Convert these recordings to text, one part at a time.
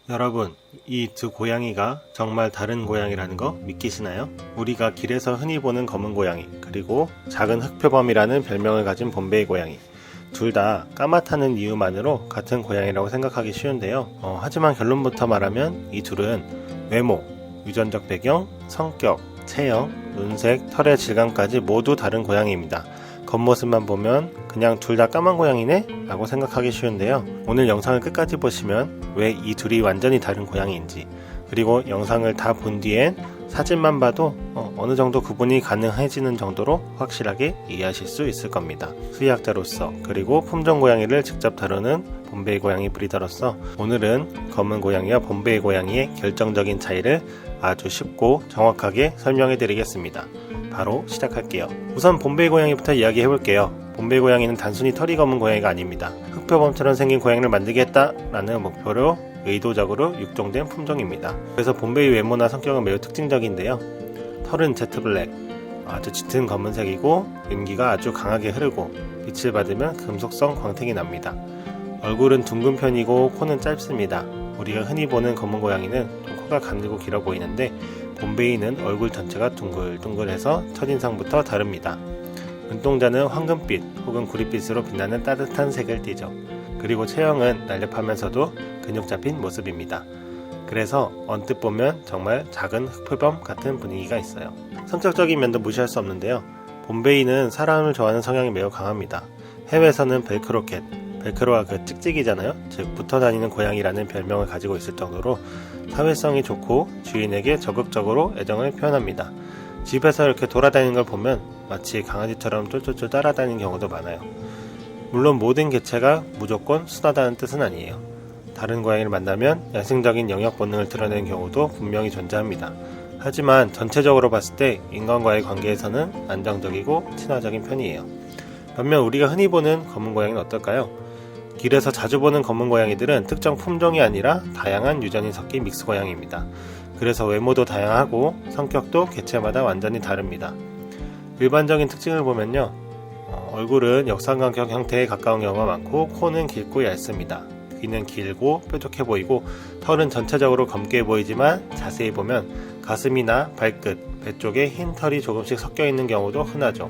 여러분, 이 두 고양이가 정말 다른 고양이라는 거 믿기시나요? 우리가 길에서 흔히 보는 검은 고양이, 그리고 작은 흑표범이라는 별명을 가진 봄베이 고양이, 둘 다 까맣다는 이유만으로 같은 고양이라고 생각하기 쉬운데요. 하지만 결론부터 말하면 이 둘은 외모, 유전적 배경, 성격, 체형, 눈색, 털의 질감까지 모두 다른 고양이입니다. 겉모습만 보면 그냥 둘 다 까만 고양이네? 라고 생각하기 쉬운데요. 오늘 영상을 끝까지 보시면 왜 이 둘이 완전히 다른 고양이인지, 그리고 영상을 다 본 뒤엔 사진만 봐도 어느 정도 구분이 가능해지는 정도로 확실하게 이해하실 수 있을 겁니다. 수의학자로서, 그리고 품종 고양이를 직접 다루는 봄베이 고양이 브리더로서 오늘은 검은 고양이와 봄베이 고양이의 결정적인 차이를 아주 쉽고 정확하게 설명해 드리겠습니다. 바로 시작할게요. 우선 봄베이 고양이부터 이야기해 볼게요. 봄베이 고양이는 단순히 털이 검은 고양이가 아닙니다. 흑표범처럼 생긴 고양이를 만들겠다라는 목표로 의도적으로 육종된 품종입니다. 그래서 봄베이 외모나 성격은 매우 특징적인데요. 털은 제트블랙, 아주 짙은 검은색이고 윤기가 아주 강하게 흐르고 빛을 받으면 금속성 광택이 납니다. 얼굴은 둥근 편이고 코는 짧습니다. 우리가 흔히 보는 검은 고양이는 좀 코가 가늘고 길어 보이는데 봄베이는 얼굴 전체가 둥글둥글해서 첫인상부터 다릅니다. 눈동자는 황금빛 혹은 구릿빛으로 빛나는 따뜻한 색을 띠죠. 그리고 체형은 날렵하면서도 근육 잡힌 모습입니다. 그래서 언뜻 보면 정말 작은 흑표범 같은 분위기가 있어요. 성격적인 면도 무시할 수 없는데요. 봄베이는 사람을 좋아하는 성향이 매우 강합니다. 해외에서는 벨크로캣, 벨크로가 그 찍찍이잖아요. 즉 붙어 다니는 고양이라는 별명을 가지고 있을 정도로 사회성이 좋고 주인에게 적극적으로 애정을 표현합니다. 집에서 이렇게 돌아다니는 걸 보면 마치 강아지처럼 쫄쫄쫄 따라다니는 경우도 많아요. 물론 모든 개체가 무조건 순하다는 뜻은 아니에요. 다른 고양이를 만나면 야생적인 영역 본능을 드러내는 경우도 분명히 존재합니다. 하지만 전체적으로 봤을 때 인간과의 관계에서는 안정적이고 친화적인 편이에요. 반면 우리가 흔히 보는 검은 고양이는 어떨까요? 길에서 자주 보는 검은 고양이들은 특정 품종이 아니라 다양한 유전이 섞인 믹스 고양이입니다. 그래서 외모도 다양하고 성격도 개체마다 완전히 다릅니다. 일반적인 특징을 보면요. 얼굴은 역삼각형 형태에 가까운 경우가 많고 코는 길고 얇습니다. 귀는 길고 뾰족해 보이고 털은 전체적으로 검게 보이지만 자세히 보면 가슴이나 발끝, 배 쪽에 흰 털이 조금씩 섞여 있는 경우도 흔하죠.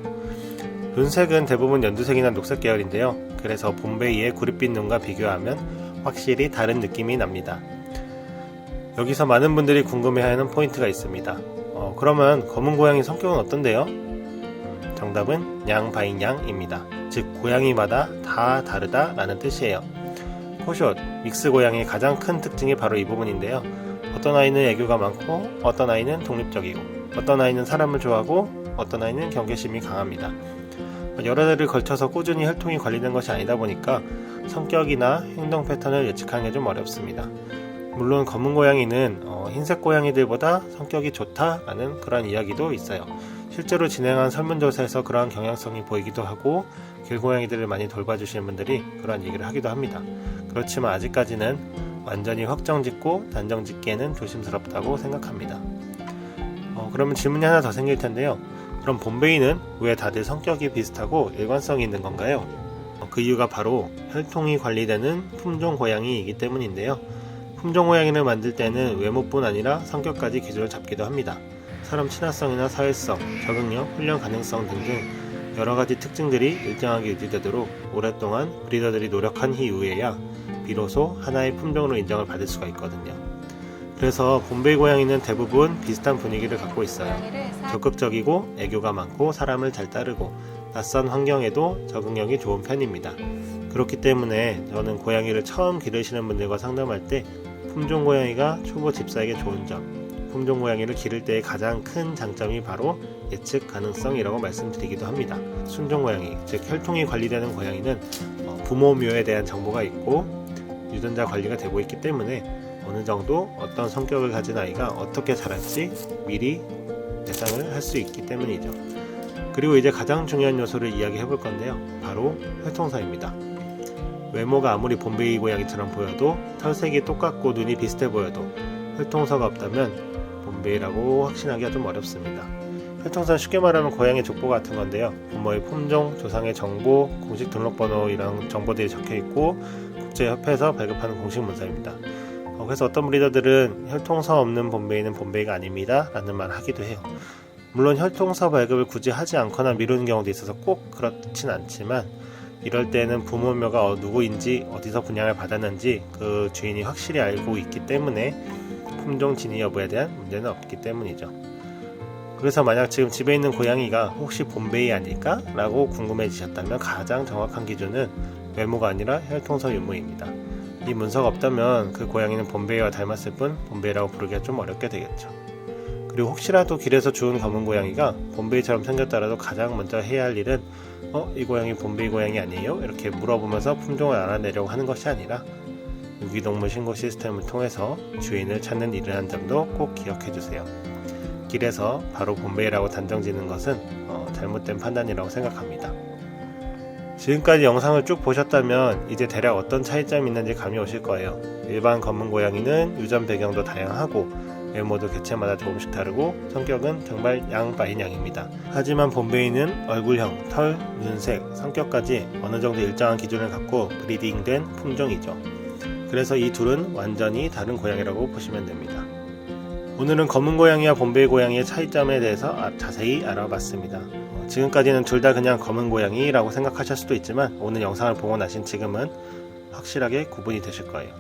눈색은 대부분 연두색이나 녹색 계열인데요. 그래서 봄베이의 구릿빛 눈과 비교하면 확실히 다른 느낌이 납니다. 여기서 많은 분들이 궁금해하는 포인트가 있습니다. 그러면 검은 고양이 성격은 어떤데요? 정답은 양바인양입니다. 즉 고양이마다 다 다르다라는 뜻이에요. 포숏, 믹스 고양이의 가장 큰 특징이 바로 이 부분인데요. 어떤 아이는 애교가 많고 어떤 아이는 독립적이고 어떤 아이는 사람을 좋아하고 어떤 아이는 경계심이 강합니다. 여러 달을 걸쳐서 꾸준히 혈통이 관리된 것이 아니다 보니까 성격이나 행동 패턴을 예측하는 게 좀 어렵습니다. 물론 검은 고양이는 흰색 고양이들보다 성격이 좋다라는 그런 이야기도 있어요. 실제로 진행한 설문조사에서 그러한 경향성이 보이기도 하고 길고양이들을 많이 돌봐주시는 분들이 그런 얘기를 하기도 합니다. 그렇지만 아직까지는 완전히 확정짓고 단정짓기에는 조심스럽다고 생각합니다. 그러면 질문이 하나 더 생길 텐데요. 그럼 봄베이는 왜 다들 성격이 비슷하고 일관성이 있는 건가요? 그 이유가 바로 혈통이 관리되는 품종 고양이이기 때문인데요. 품종 고양이를 만들 때는 외모뿐 아니라 성격까지 기준을 잡기도 합니다. 사람 친화성이나 사회성, 적응력, 훈련 가능성 등등 여러가지 특징들이 일정하게 유지되도록 오랫동안 브리더들이 노력한 이후에야 비로소 하나의 품종으로 인정을 받을 수가 있거든요. 그래서 봄베이 고양이는 대부분 비슷한 분위기를 갖고 있어요. 적극적이고 애교가 많고 사람을 잘 따르고 낯선 환경에도 적응력이 좋은 편입니다. 그렇기 때문에 저는 고양이를 처음 기르시는 분들과 상담할 때 품종 고양이가 초보 집사에게 좋은 점, 품종 고양이를 기를 때의 가장 큰 장점이 바로 예측 가능성이라고 말씀드리기도 합니다. 순종 고양이, 즉 혈통이 관리되는 고양이는 부모 묘에 대한 정보가 있고 유전자 관리가 되고 있기 때문에 어느 정도 어떤 성격을 가진 아이가 어떻게 자랄지 미리 예상을 할 수 있기 때문이죠. 그리고 이제 가장 중요한 요소를 이야기해 볼 건데요. 바로 혈통사입니다. 외모가 아무리 봄베이 고양이처럼 보여도 털색이 똑같고 눈이 비슷해 보여도 혈통사가 없다면 봄베이라고 확신하기가 좀 어렵습니다. 혈통사는 쉽게 말하면 고양이 족보 같은 건데요. 부모의 품종, 조상의 정보, 공식 등록번호 이런 정보들이 적혀 있고 국제협회에서 발급하는 공식 문서입니다. 그래서 어떤 브리더들은 혈통서 없는 봄베이는 봄베이가 아닙니다 라는 말 하기도 해요. 물론 혈통서 발급을 굳이 하지 않거나 미루는 경우도 있어서 꼭 그렇진 않지만, 이럴 때는 부모묘가 누구인지 어디서 분양을 받았는지 그 주인이 확실히 알고 있기 때문에 품종 진위 여부에 대한 문제는 없기 때문이죠. 그래서 만약 지금 집에 있는 고양이가 혹시 봄베이 아닐까? 라고 궁금해지셨다면 가장 정확한 기준은 외모가 아니라 혈통서 유무입니다. 이 문서가 없다면 그 고양이는 봄베이와 닮았을 뿐 봄베이라고 부르기가 좀 어렵게 되겠죠. 그리고 혹시라도 길에서 주운 검은 고양이가 봄베이처럼 생겼더라도 가장 먼저 해야 할 일은 이 고양이 봄베이 고양이 아니에요? 이렇게 물어보면서 품종을 알아내려고 하는 것이 아니라 유기동물 신고 시스템을 통해서 주인을 찾는 일을 한 점도 꼭 기억해 주세요. 길에서 바로 봄베이라고 단정 짓는 것은 잘못된 판단이라고 생각합니다. 지금까지 영상을 쭉 보셨다면 이제 대략 어떤 차이점이 있는지 감이 오실 거예요. 일반 검은 고양이는 유전 배경도 다양하고 외모도 개체마다 조금씩 다르고 성격은 정말 양파인양입니다. 하지만 봄베이는 얼굴형, 털, 눈색, 성격까지 어느 정도 일정한 기준을 갖고 브리딩된 품종이죠. 그래서 이 둘은 완전히 다른 고양이라고 보시면 됩니다. 오늘은 검은 고양이와 봄베이 고양이의 차이점에 대해서 자세히 알아봤습니다. 지금까지는 둘 다 그냥 검은 고양이라고 생각하실 수도 있지만 오늘 영상을 보고 나신 지금은 확실하게 구분이 되실 거예요.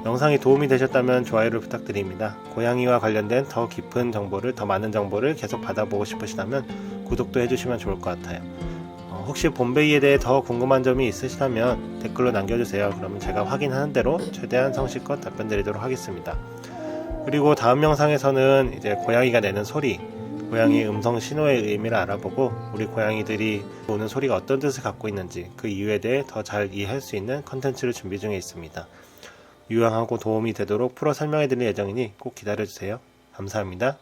영상이 도움이 되셨다면 좋아요를 부탁드립니다. 고양이와 관련된 더 깊은 정보를, 더 많은 정보를 계속 받아보고 싶으시다면 구독도 해주시면 좋을 것 같아요. 혹시 봄베이에 대해 더 궁금한 점이 있으시다면 댓글로 남겨주세요. 그러면 제가 확인하는 대로 최대한 성실껏 답변 드리도록 하겠습니다. 그리고 다음 영상에서는 이제 고양이가 내는 소리, 고양이의 음성 신호의 의미를 알아보고 우리 고양이들이 오는 소리가 어떤 뜻을 갖고 있는지 그 이유에 대해 더 잘 이해할 수 있는 컨텐츠를 준비 중에 있습니다. 유용하고 도움이 되도록 풀어 설명해 드릴 예정이니 꼭 기다려주세요. 감사합니다.